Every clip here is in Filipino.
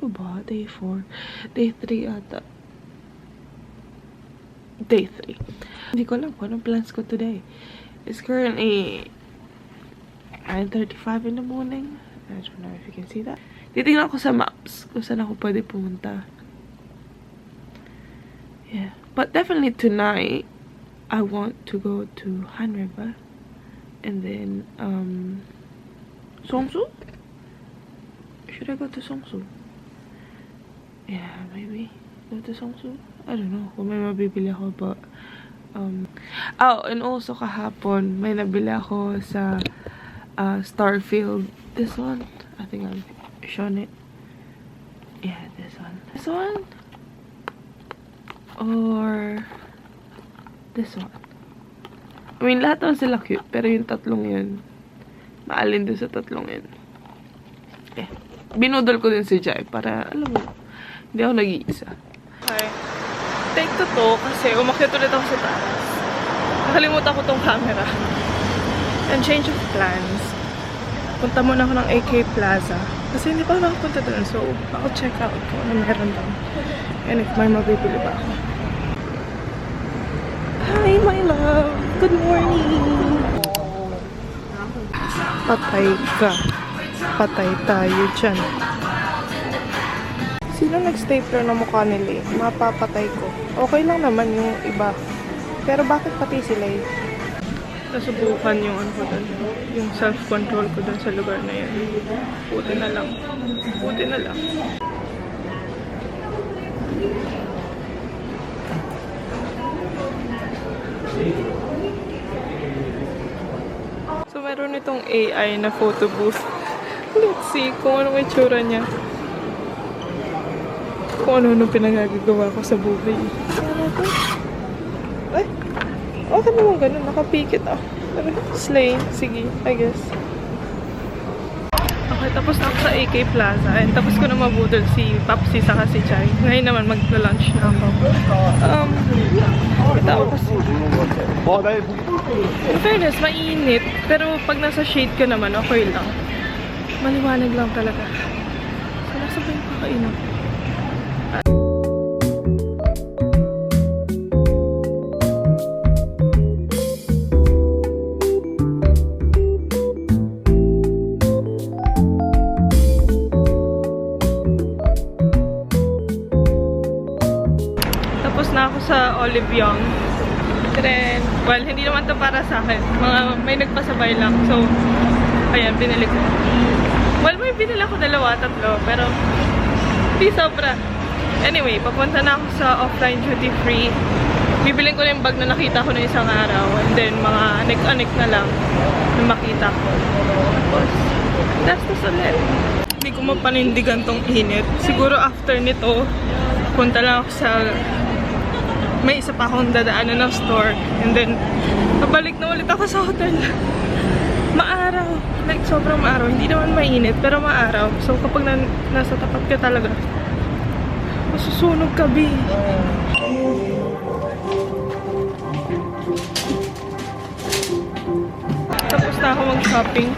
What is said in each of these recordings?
pa ba? Day 4. Day 3 ata. Day 3. Hindi ko alam kung anong plans ko today. It's currently 9:35 in the morning. I don't know if you can see that. Titignan ko sa maps kung saan ako pwede pumunta. Yeah. But definitely tonight, I want to go to Han River. And then, Songsu? Should I go to Songsu? Yeah, maybe. Go to Songsu? I don't know kung may mabibili ako, but, oh, and also kahapon, may nabili ako sa, Starfield. This one? I think I've shown it. Yeah, this one. This one? Or this one. I mean, lahat naman sila cute, pero yung tatlong yun, maalin dun sa tatlong yun. Eh, binudol ko din si Jai para, alam mo, hindi ako nag-iisa. Okay. Take to kasi umakyat ulit ako sa taas. Nakalimutan ko tong camera. And change of plans. Punta muna ako ng AK Plaza. Kasi hindi pa ako nakapunta doon. So, ako check out kung ano meron doon. And if may mabibili ba ako. Hi, my love! Good morning! Patay ka. Patay tayo dyan. Sino nag-stapler ng mukha nila eh? Mapapatay ko. Okay lang naman yung iba. Pero bakit pati sila eh? Nasubukan yung ano ko doon. Yung self-control ko doon sa lugar na yan. Buti na lang. Buti na lang. So, meron itong AI na photo booth. Let's see kung ano may tsura niya. Kung ano pinagagawa ko sa buhay. Ano ito? Ay! Okay naman ganun. Nakapikit ah. Slay. Sige, I guess. Okay, tapos na ako sa AK Plaza. And tapos ko na mabudol si Papsi saka si Chai. Ngayon naman magla-lunch na ako. Kita ako kasi. In fairness, mainit. Pero pag nasa shade ka naman, okay lang. Maliwanag lang talaga. So, nasa ba yung kakainan? Tapos na ako sa Olive Young. Then, well, hindi naman to para sa akin. May nagpasabay lang. So, ayan, binili ko. Well, may binili ako 2, 3, pero hindi sobra. Anyway, papunta na ako sa offline duty free. Bibiling ko na yung bag na nakita ko na isang araw. And then, mga anik-anik na lang na makita ko. Tapos, gastos ulit. Hindi ko mapanindigan tong init. Siguro after nito, punta lang ako sa may isa pa akong dadaanan ng store. And then, pabalik na ulit ako sa hotel. Maaraw. Like, sobrang maaraw. Hindi naman mainit, pero maaraw. So, kapag nasa tapat ka talaga, masusunog ka, B. Tapos na ako mag-shopping.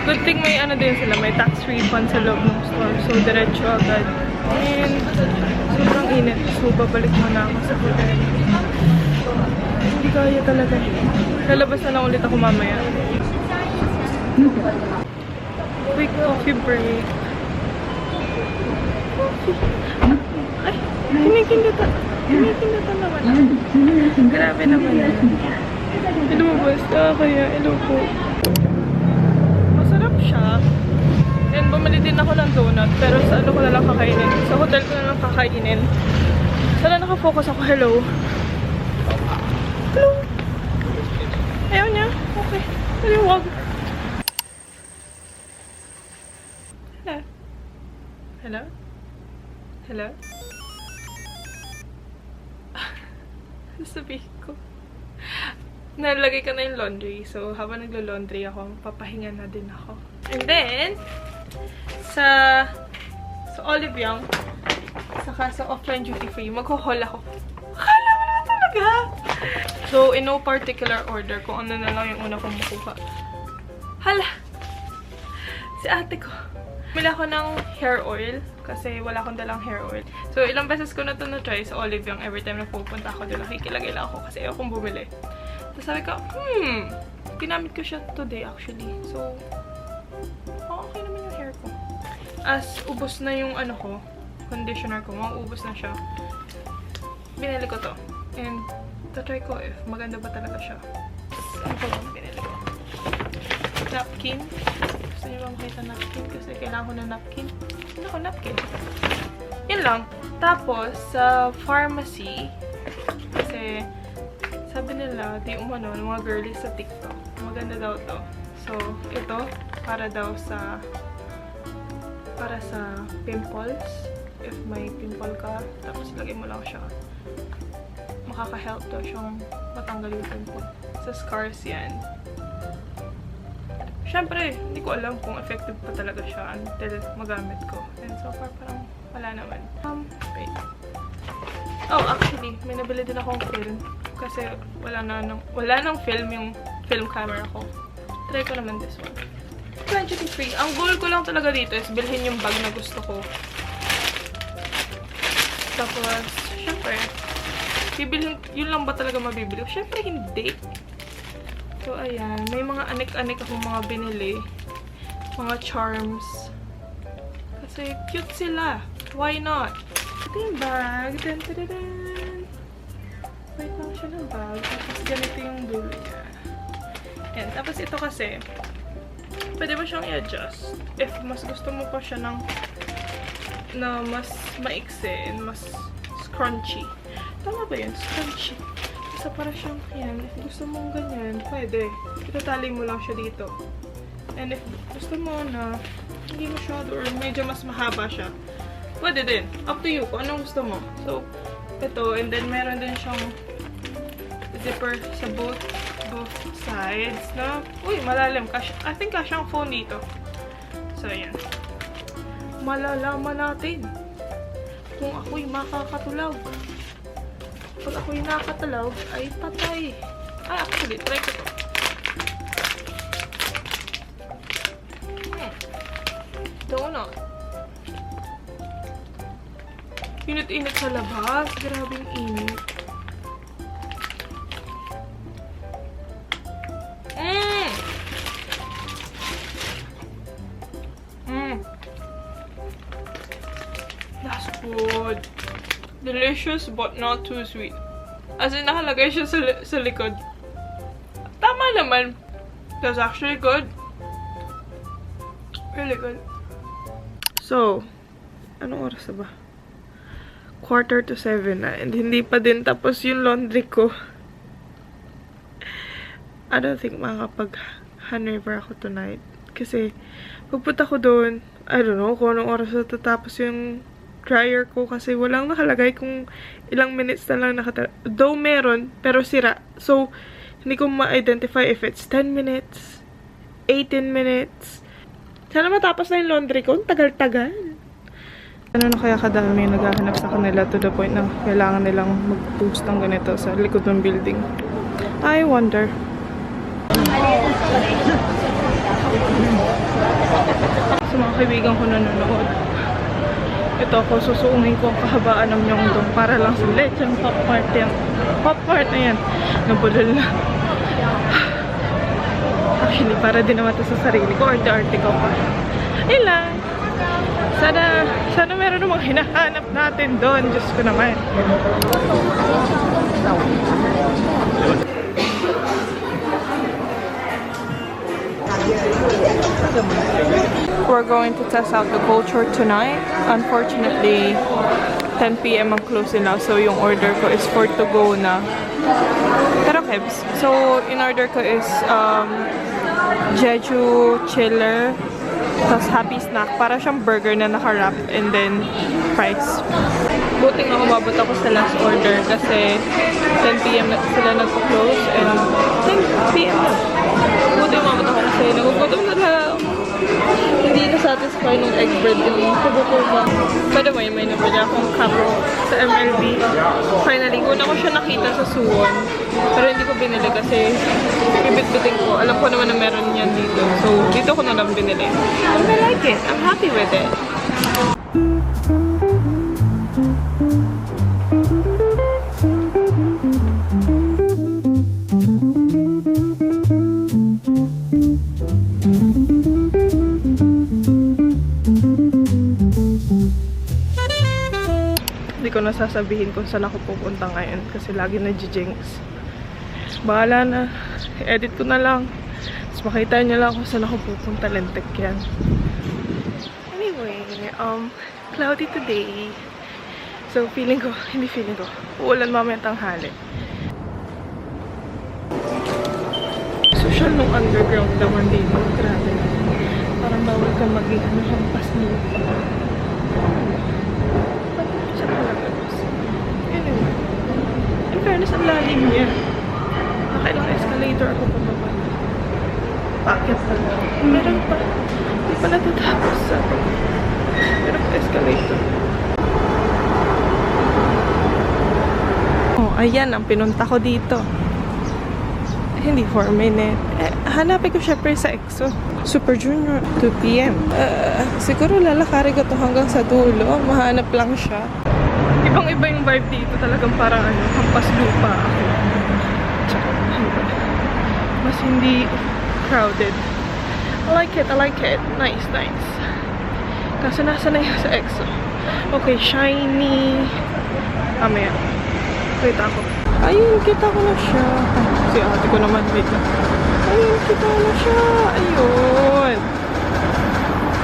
Good thing may ano din sila, may tax refund sa loob ng store. So, diretso agad. And, sobrang init. So, babalik muna ako sa hotel. Hindi kaya talaga. Lalabas na lang ulit ako mamaya. Quick coffee break. Coffee. Ay, kinikindata. Kinikindata naman. Grabe naman yan. Ilubos. Kaya, ilupo. Masarap siya. And bumili din ako ng donut. Pero sa ano ko na lang kakainin. Sa hotel ko na lang kakainin. Sana nakafocus ako. Hello. Hello. Ayaw niya. Okay. Pero wag. Hello. Hello? Hello? Sabihin ko. Nalagay ka na yung laundry. So, habang naglo-laundry ako, papahinga na din ako. And then, sa Olive Young, saka sa offline duty free, magho-haul ako. Akala mo naman talaga! So, in no particular order, kung ano na lang yung una kong makuha. Hala! Si ate ko. Bumili ako ng hair oil kasi wala akong dalang hair oil. So, ilang beses ko na ito na-try sa Olive Young. Every time na pupunta ako doon, nakikilagay lang ako kasi ayokong bumili. Tapos sabi ko, ginamit ko siya today actually. So, okay naman yung hair ko. As ubos na yung ano ko, conditioner ko, mauubos na siya. Binili ko to. And, try ko if maganda ba talaga siya. Ano pa bang binili ko? Napkin. Gusto niyo ba makita napkin? Kasi kailangan ko na napkin. Ano ko napkin? Yun lang. Tapos, sa pharmacy, kasi sabi nila, di umano, ng mga girlies sa TikTok. Maganda daw to. So, ito, para daw sa pimples. If may pimple ka, tapos lagay mo lang siya. Makaka-help daw siyang matanggal yung pimple. Sa scars yan. Siyempre, hindi ko alam kung effective pa talaga siya until magamit ko. And so far, parang wala naman. Wait. Oh, actually, may nabili din akong film. Kasi wala nang film yung film camera ko. Try ko naman this one. 23. Ang goal ko lang talaga dito is bilhin yung bag na gusto ko. Tapos, syempre, bibilhin, yun lang ba talaga mabibili? Syempre, hindi. So, ayan. May mga anik-anik akong mga binili. Mga charms. Kasi, cute sila. Why not? Ito yung bag. Dun, dun, dun, dun. Wait lang siya ng bag. Tapos, ganito yung dulo niya. Ayan. Tapos, ito kasi, pwede mo siyang i-adjust. If mas gusto mo pa siya na mas maiksi and mas scrunchy. Tama ba yun? Scrunchy. Basta para siyang, yan. If gusto mong ganyan, pwede. Itatali mo lang siya dito. And if gusto mo na hindi masyado or medyo mas mahaba siya, pwede din. Up to you kung anong gusto mo. So, ito. And then, meron din siyang zipper sa both sides na, uy, malalim. I think kasyang phone dito. So, yan. Malalaman natin kung ako'y makakatulog. Pag ako'y nakatulog, ay patay. Ay, actually, try ko to. Donut. Init-init sa labas. Grabing init. That's good. Delicious but not too sweet. As in, nakalagay siya sa likod. Tama naman. That's actually good. Really good. So, anong oras na ba? 6:45 na. And hindi pa din tapos yung laundry ko. I don't think makakapag-hangover ako tonight. Kasi, pagpunta ko doon, I don't know kung anong oras na tatapos yung dryer ko kasi walang nakalagay kung ilang minutes na lang nakatala. Though meron, pero sira. So, hindi ko ma-identify if it's 10 minutes, 18 minutes. Sana matapos na yung laundry ko. Tagal-tagal. Ano na kaya kadami yung naghahanap sa kanila to the point na kailangan nilang mag-post ng ganito sa likod ng building. I wonder. Sa mga kaibigan ko nanonood. Ito ako, susuungin ko ang kahabaan ng Myeongdong para lang sa lechon pop mart yan. Pop mart na yan. Nabulol na. Actually, para din naman ito sa sarili ko. Arte-arte ko pa. Ilan. Sana meron namang hinahanap natin doon. Diyos ko naman. We're going to test out the culture tonight. Unfortunately, 10 PM ang close nila. So, yung order ko is for to go na. Pero kebs. So, in order ko is Jeju Chiller. Tapos Happy Snack. Para siyang burger na naka-wrap. And then, fries. Buti nga umabot ako sa last order kasi 10 PM na sila nagpo-close. And 10 PM na. Buti umabot ako kasi nagugutom na lang. Hindi na-satisfy ng egg bread yung kubo ko ba. By the way, may nabili akong kapo sa MLB. Finally, una ko siya nakita sa Suwon. Pero hindi ko binili kasi bibit-biting ko. Alam ko naman na meron yan dito. So, dito dito ko na lang binili. And I like it. I'm happy with it. Hindi ko na sasabihin kung saan ako pupunta ngayon kasi lagi na-jinx. Bahala na. Edit ko na lang. Tapos makita nyo lang kung saan ako pupunta. Lentek yan. Anyway, cloudy today. So, hindi feeling ko. Uulan mamaya tanghali. Social nung underground naman dito. Grabe. Parang bawal ka maging hampas lupa. Siya talaga. Anyway. In fairness, ang lalim niya. Nakailang escalator ako pababa. Packet pala. Meron pa. Hindi pa natatapos sa meron pa escalator. Oh, ayan ang pinunta ko dito. Hindi 4 minutes. Hanapin ko syempre sa EXO. Super Junior, 2 p.m. Siguro lalakarin ko to hanggang sa dulo. Mahanap lang siya. Ibang-iba yung vibe dito. Talagang parang hampas lupa ako. Mas hindi crowded. I like it. Nice. Kaso nasa na yun sa EXO. Okay, shiny. Mamaya. Kita ko. Ayun, kita ko na siya. Si ate ko naman, wait lang. Ayun, kita ko na siya. Ayun.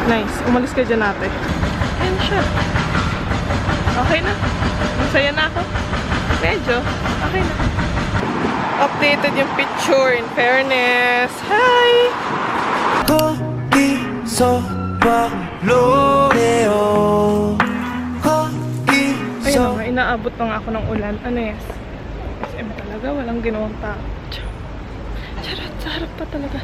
Nice. Umalis ka dyan, ate. Ayun siya. Okay na. Masaya na ako. Medyo. Okay na. Updated yung picture, in fairness. Hi! 거기서 와로래요. Ayun nga, inaabot na nga ako ng ulan. Ano yes? SM talaga, walang ginawang tao. Charot, sa harap pa talaga.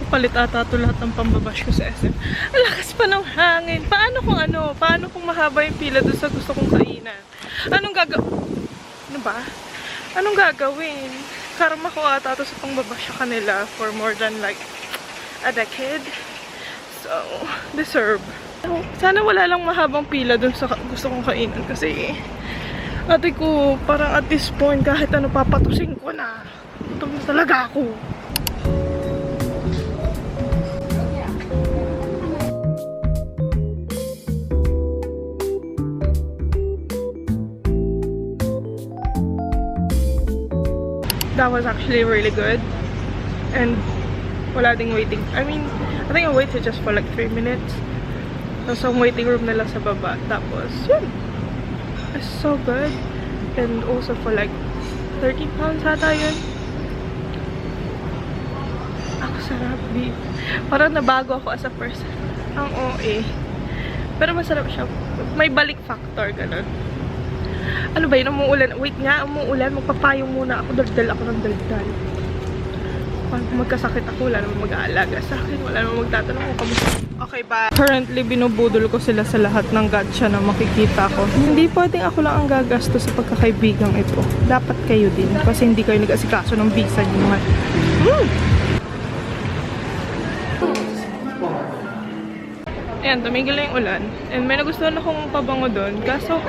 Kapalit ata ito lahat ng pambabash ko sa SM. Ang lakas pa ng hangin. Paano kung mahaba yung pila doon sa gusto kong kainan? Anong gagawin? Karma ko ata ito sa pangbabash sa kanila for more than like a decade. So, deserve. Sana wala lang mahabang pila dun sa gusto kong kainan kasi ate ko, parang at this point kahit ano papatusin ko na. Ito na talaga ako. That was actually really good. And wala ding waiting. I think I waited just for like 3 minutes. So, ang waiting room nila sa baba. Tapos, yun. It's so good. And also for like 30 pounds ata yun. Ako sarap, beef. Parang nabago ako as a person. Ang OA. Pero masarap siya. May balik factor, ganun. Ano ba yun? Umuulan. Wait nga, umuulan. Magpapayong muna ako. Daldal ako ng daldal. Pag magkasakit ako, wala naman mag-aalaga sa akin. Wala naman magtatanong kung kamusta. Okay, bye. Currently, binubudol ko sila sa lahat ng gacha na makikita ko. Hindi pwedeng ako lang ang gagasto sa pagkakaibigang ito. Dapat kayo din. Kasi hindi kayo nag-asikaso ng visa niyo naman. Ayan, tumigil na yung ulan. And may nagustuhan akong pabango doon. Kaso,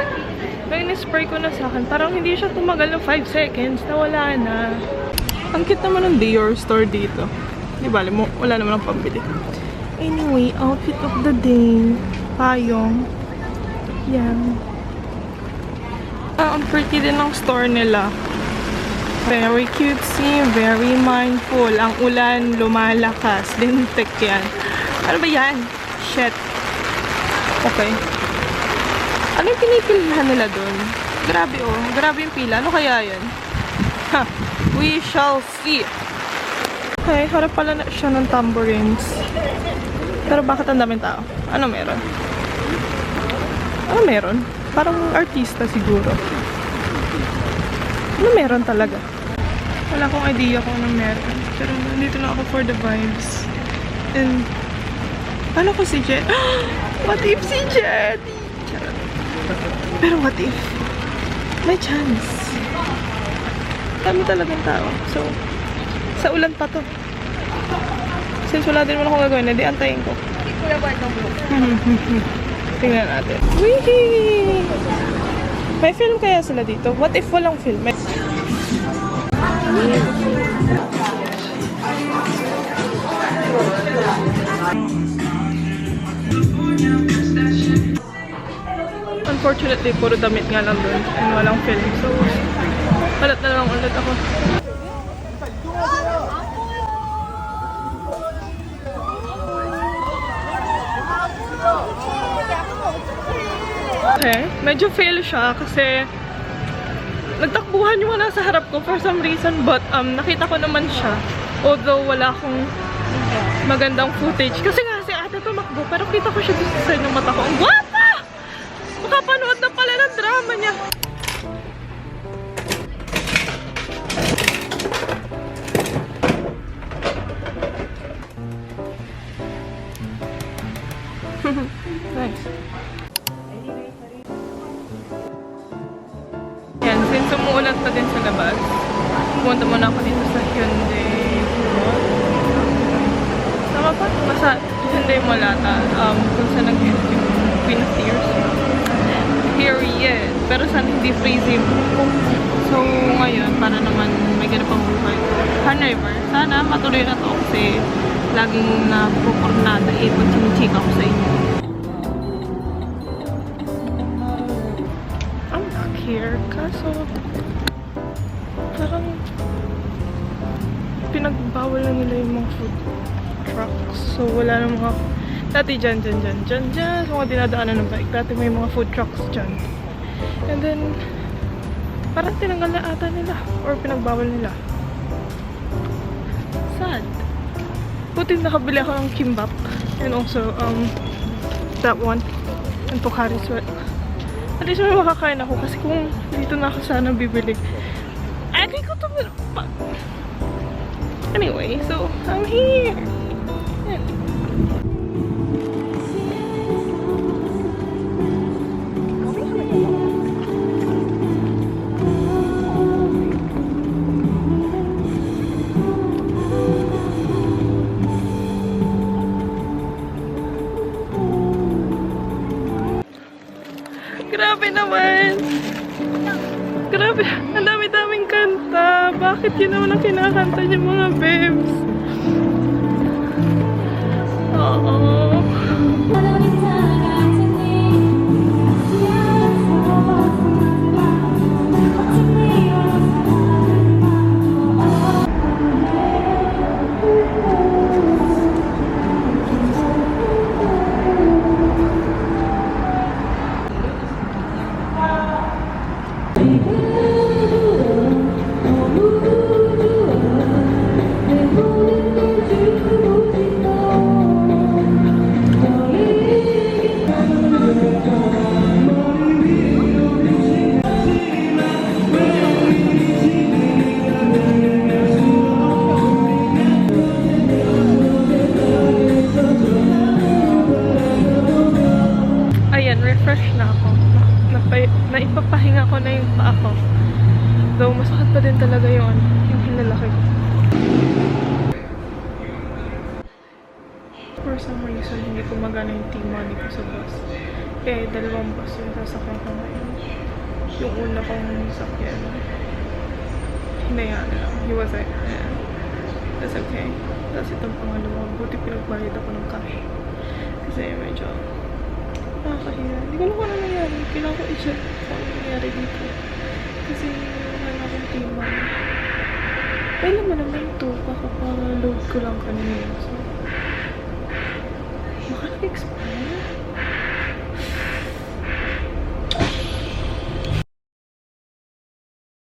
may in-spray ko na sa akin. Parang hindi siya tumagal ng 5 seconds. Nawala na. Ang cute naman ng Dior store dito. Di bali mo, wala naman ang pambili. Anyway, outfit of the day. Payong. Yan. Ang pretty din ng store nila. Very cutesy, very mindful. Ang ulan, lumalakas. Lintik yan. Ano ba yan? Shit. Okay. Ano yung pinipilihan nila dun? Grabe oh. Grabe yung pila. Ano kaya yan? Ha. We shall see. Okay, harap pala na siya ng tambourines. Pero bakit ang daming tao? Ano meron? Ano meron? Parang artista siguro. Ano meron talaga? Wala akong idea kung anong meron. Pero nandito na ako for the vibes. And paano ko si Jet? What if si Jet? Pero what if? May chance. Kami talagang tao. So, sa ulan pa to. Since wala din naman akong gagawin, hindi antayin ko. Tingnan natin. Wee! May film kaya sila dito? What if walang film? Unfortunately, puro damit nga lang doon and walang film. So, palat na lang ulit ako. Okay, medyo fail siya kasi nagtakbuhan yung nasa harap ko for some reason, but nakita ko naman siya, although wala akong magandang footage kasi nga si ate tumakbo pero kita ko siya dito sa ng mata ko. Ang guwapa! Makapanood na pala ng drama niya. Nice. Yan, since umuulan pa din sa labas, pumunta muna ako dito sa Hyundai Mall. Tama pa? Basta Hyundai Mall ata, kung saan nag-shoot yung Queen of Tears. Period. Pero sana hindi freezing. So, ngayon, para naman may ganun pang buhay. However, sana matuloy na to kasi laging napupurnada pag chinichika ko sa inyo. I'm back here, kaso parang pinagbawal na nila yung mga food trucks. So, wala na mga dati dyan, sa mga dinadaanan ng bike. Dati may mga food trucks dyan. And then, parang tinanggal na ata nila or pinagbawal nila. Sad. Buti nakabili ako ng kimbap and also that one and Pocari Sweat. At least may makakain ako kasi kung dito na ako sana bibili, hindi ko to anyway, so I'm here. Yeah. Grabe naman! Grabe! Ang dami-daming kanta! Bakit yun naman ang kinakanta niya mga babes? Oo. Refresh na ako. Naipapahinga ko na yung paa ko. Though, masakit pa din talaga yung hinalaki ko. For some reason, hindi ko magana yung T-money ko sa bus. Kaya dalawang bus yung sasakyan ko ngayon. Yung una kong sakyan, hinayaan na lang. He was like, that's okay. Tapos itong pangalawa, buti pinagbayad ako ng cash. Kasi medyo nakakahiya. Hindi ko alam kung ano nangyari. Kailangan ko i-check kung ano nangyari dito. Kasi wala akong T-money. Kailan mo naman ito? Kakapaload ko lang kanina. So, baka nag-expire?